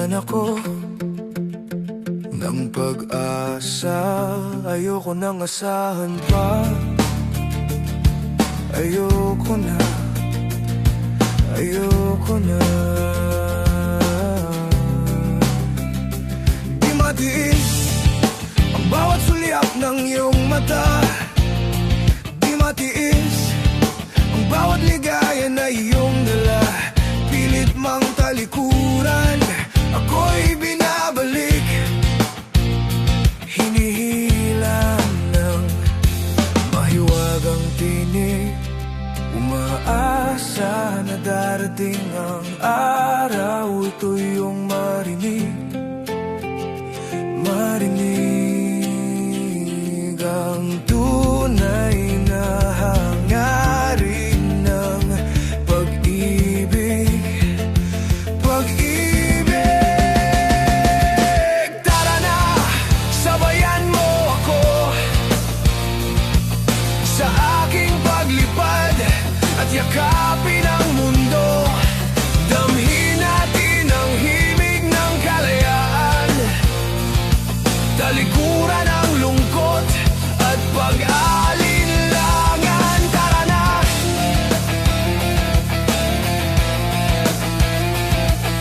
Nawalan ako ng pag-asa. Ayoko nang asahan pa. Ayoko na, ayoko na. Di matiis ang bawat sulyap ng iyong mata. Di matiis ang bawat ligaya na iyong dala. Pilit mang talikuran, ako'y binabalik. Hinihilang ng mahiwagang tinig, umaasa na darating ang araw. Ito yung marinig, marinig ang tunay na hangarin ng pag-ibig. Pag-ibig, tara na, sabayan mo ako sa aking paglipad at yakapin ang mundo. Damhin natin ang himig ng kalayaan, talikuran ang lungkot at pag-alinlangan. Tara na,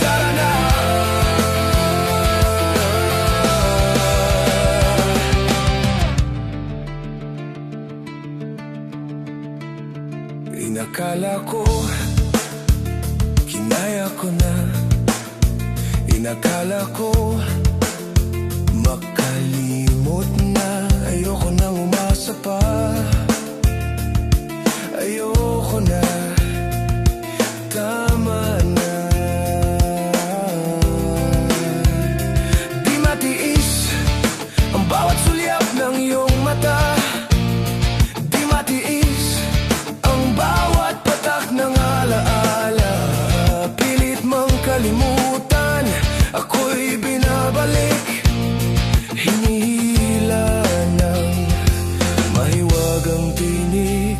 tara na. Inakala ko, kinaya ko na. Inakala ko, makalimot na. Ayoko nang umasa pa. Ayoko na, tama na. Di matiis ang bawat sulyap ng iyong mata. Di matiis ang bawat patak ng alaala. Pilit mang kalimutan, ako'y binabalik. Hinihila ng mahiwagang tinig,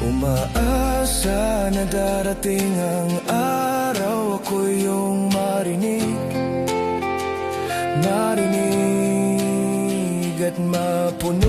umaasa na darating ang araw. Ako'y iyong marinig, marinig at mapunin.